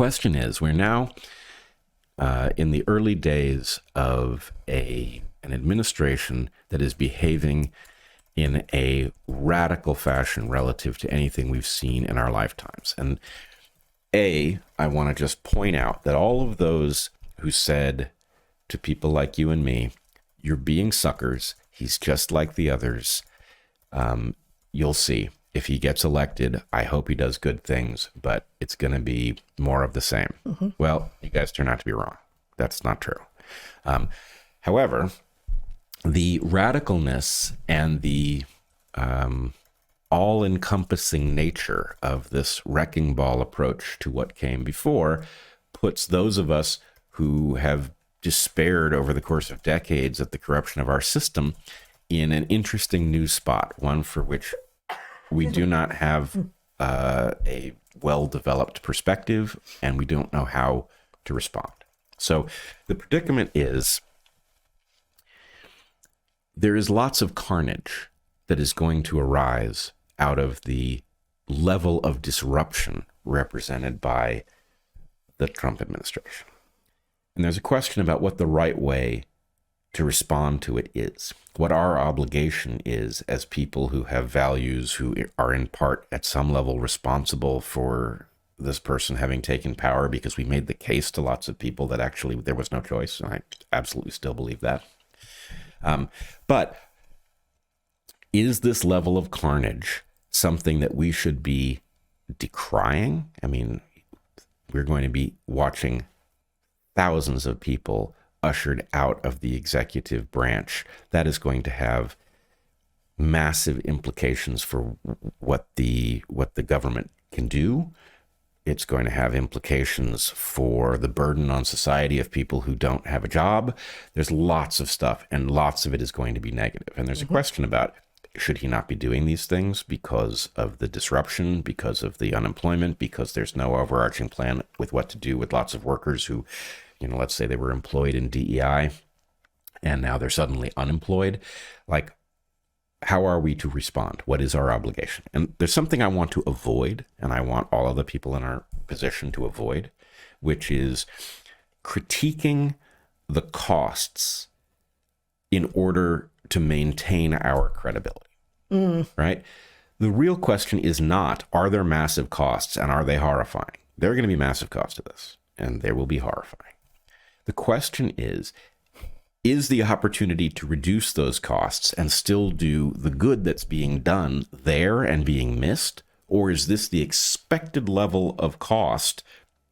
question is, we're now in the early days of an administration that is behaving in a radical fashion relative to anything we've seen in our lifetimes. And I want to just point out that all of those who said to people like you and me, you're being suckers, he's just like the others, you'll see. If he gets elected, I hope he does good things, but it's going to be more of the same. Mm-hmm. Well, you guys turn out to be wrong. That's not true. However, the radicalness and the all-encompassing nature of this wrecking ball approach to what came before puts those of us who have despaired over the course of decades at the corruption of our system in an interesting new spot, one for which we do not have a well-developed perspective, and we don't know how to respond. So the predicament is there is lots of carnage that is going to arise out of the level of disruption represented by the Trump administration. And there's a question about what the right way to respond to it is, what our obligation is as people who have values, who are in part at some level responsible for this person having taken power, because we made the case to lots of people that actually there was no choice. And I absolutely still believe that. But is this level of carnage something that we should be decrying? I mean, we're going to be watching thousands of people ushered out of the executive branch. That is going to have massive implications for what the government can do. It's going to have implications for the burden on society of people who don't have a job. There's lots of stuff, and lots of it is going to be negative. And there's a question about, should he not be doing these things because of the disruption, because of the unemployment, because there's no overarching plan with what to do with lots of workers who, let's say they were employed in DEI and now they're suddenly unemployed. Like, how are we to respond? What is our obligation? And there's something I want to avoid, and I want all of the people in our position to avoid, which is critiquing the costs in order to maintain our credibility, right? The real question is not, are there massive costs and are they horrifying? There are going to be massive costs to this, and they will be horrifying. The question is the opportunity to reduce those costs and still do the good that's being done there and being missed? Or is this the expected level of cost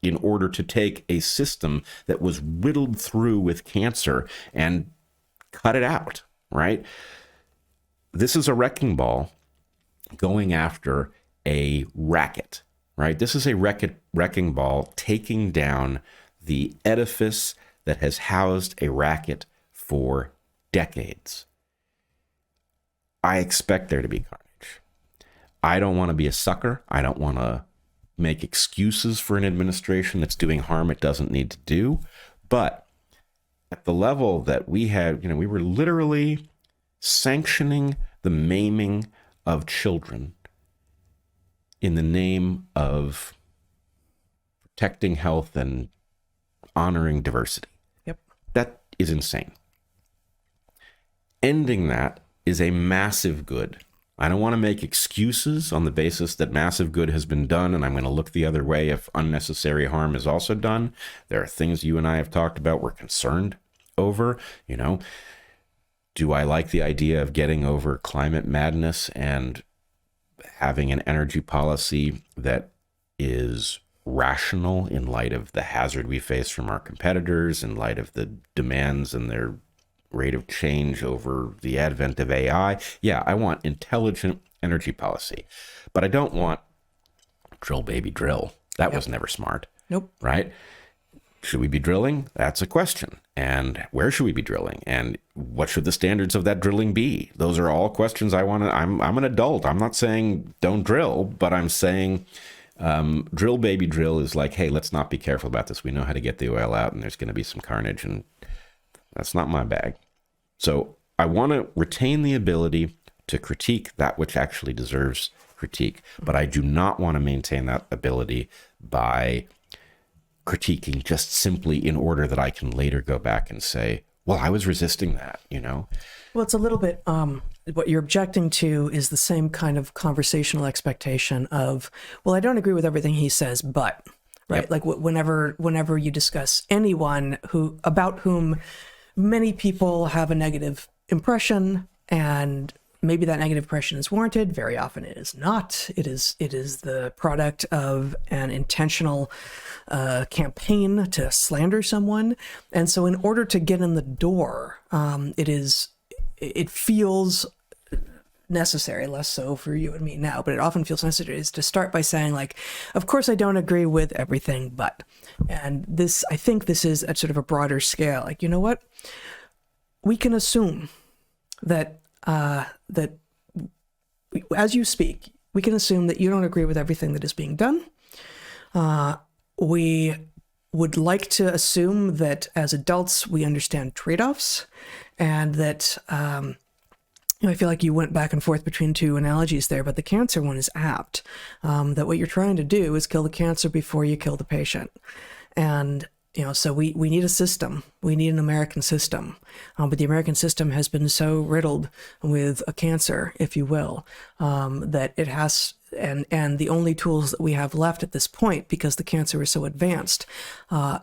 in order to take a system that was riddled through with cancer and cut it out, right? This is a wrecking ball going after a racket, right? This is a wrecking ball taking down the edifice that has housed a racket for decades. I expect there to be carnage. I don't want to be a sucker. I don't want to make excuses for an administration that's doing harm it doesn't need to do. But at the level that we had, we were literally sanctioning the maiming of children in the name of protecting health and honoring diversity. Yep. That is insane. Ending that is a massive good. I don't want to make excuses on the basis that massive good has been done and I'm going to look the other way if unnecessary harm is also done. There are things you and I have talked about we're concerned over. Do I like the idea of getting over climate madness and having an energy policy that is rational in light of the hazard we face from our competitors, in light of the demands and their rate of change over the advent of AI? Yeah, I want intelligent energy policy, but I don't want drill, baby, drill. That was never smart. Nope. Right? Should we be drilling? That's a question. And where should we be drilling? And what should the standards of that drilling be? Those are all questions I want to, I'm an adult. I'm not saying don't drill, but I'm saying drill, baby, drill is like, hey, let's not be careful about this. We know how to get the oil out and there's going to be some carnage, and that's not my bag. So I want to retain the ability to critique that which actually deserves critique, but I do not want to maintain that ability by critiquing just simply in order that I can later go back and say, well, I was resisting that, you know? Well, it's a little bit, what you're objecting to is the same kind of conversational expectation of, well, I don't agree with everything he says, but, right? Yep. Like whenever you discuss anyone about whom many people have a negative impression, and maybe that negative impression is warranted. Very often it is not. It is the product of an intentional campaign to slander someone. And so in order to get in the door, it feels necessary, less so for you and me now, but it often feels necessary, is to start by saying, like, of course I don't agree with everything, but, and this, I think this is at sort of a broader scale. Like, you know what? We can assume that as you speak, we can assume that you don't agree with everything that is being done. We would like to assume that as adults, we understand trade-offs, and that, I feel like you went back and forth between two analogies there, but the cancer one is apt, that what you're trying to do is kill the cancer before you kill the patient. And so we need a system. We need an American system. But the American system has been so riddled with a cancer, if you will, that it has, and the only tools that we have left at this point, because the cancer is so advanced,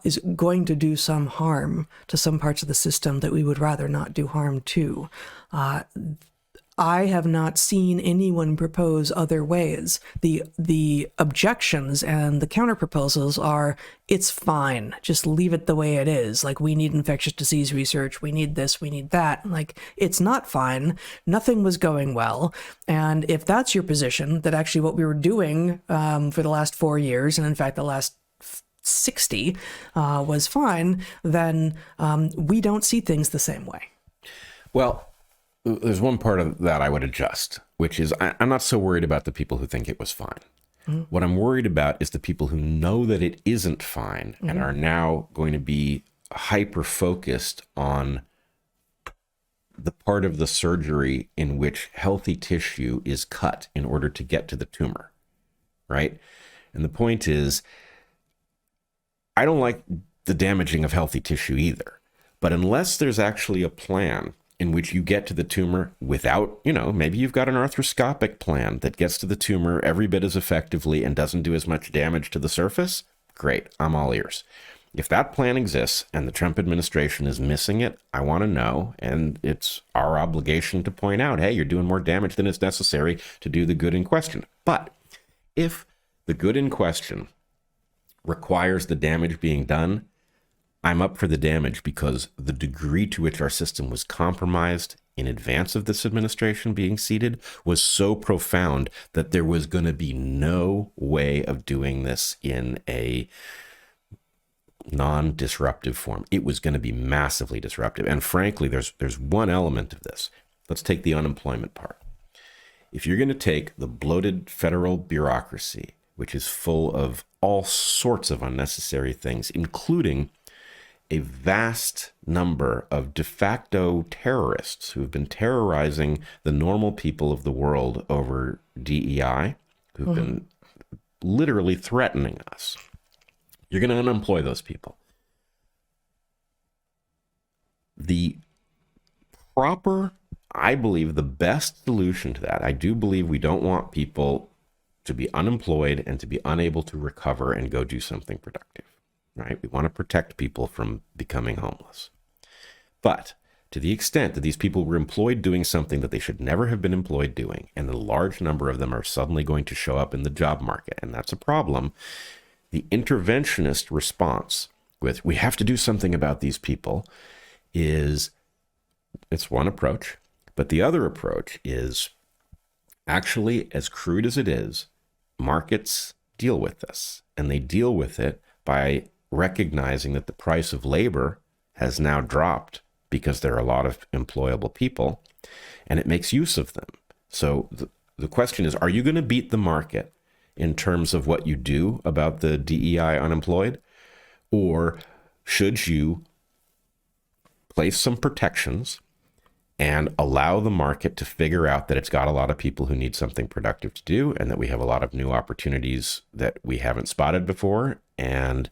is going to do some harm to some parts of the system that we would rather not do harm to. I have not seen anyone propose other ways. The objections and the counter proposals are, it's fine, just leave it the way it is. Like, we need infectious disease research, we need this, we need that. Like, it's not fine, nothing was going well. And if that's your position, that actually what we were doing for the last 4 years, and in fact the last 60 was fine, then we don't see things the same way. Well, there's one part of that I would adjust, which is I'm not so worried about the people who think it was fine. Mm-hmm. What I'm worried about is the people who know that it isn't fine, mm-hmm. and are now going to be hyper-focused on the part of the surgery in which healthy tissue is cut in order to get to the tumor, right? And the point is, I don't like the damaging of healthy tissue either, but unless there's actually a plan in which you get to the tumor without, maybe you've got an arthroscopic plan that gets to the tumor every bit as effectively and doesn't do as much damage to the surface, great, I'm all ears. If that plan exists and the Trump administration is missing it, I want to know, and it's our obligation to point out, hey, you're doing more damage than is necessary to do the good in question. But if the good in question requires the damage being done, I'm up for the damage, because the degree to which our system was compromised in advance of this administration being seated was so profound that there was going to be no way of doing this in a non-disruptive form. It was going to be massively disruptive. And frankly, there's one element of this. Let's take the unemployment part. If you're going to take the bloated federal bureaucracy, which is full of all sorts of unnecessary things, including a vast number of de facto terrorists who have been terrorizing the normal people of the world over DEI, who've mm-hmm. been literally threatening us. You're going to unemploy those people. The proper, I believe, the best solution to that, I do believe we don't want people to be unemployed and to be unable to recover and go do something productive. Right? We want to protect people from becoming homeless. But to the extent that these people were employed doing something that they should never have been employed doing, and a large number of them are suddenly going to show up in the job market, and that's a problem, the interventionist response with, we have to do something about these people, it's one approach. But the other approach is, actually, as crude as it is, markets deal with this, and they deal with it by recognizing that the price of labor has now dropped because there are a lot of employable people, and it makes use of them. So the question is, are you going to beat the market in terms of what you do about the DEI unemployed? Or should you place some protections and allow the market to figure out that it's got a lot of people who need something productive to do, and that we have a lot of new opportunities that we haven't spotted before, and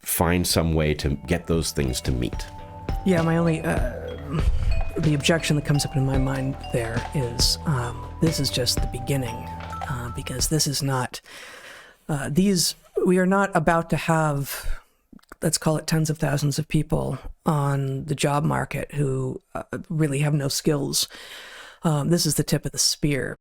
find some way to get those things to meet. Yeah, my only the objection that comes up in my mind there is this is just the beginning, because this is not we are not about to have, let's call it, tens of thousands of people on the job market who really have no skills. This is the tip of the spear.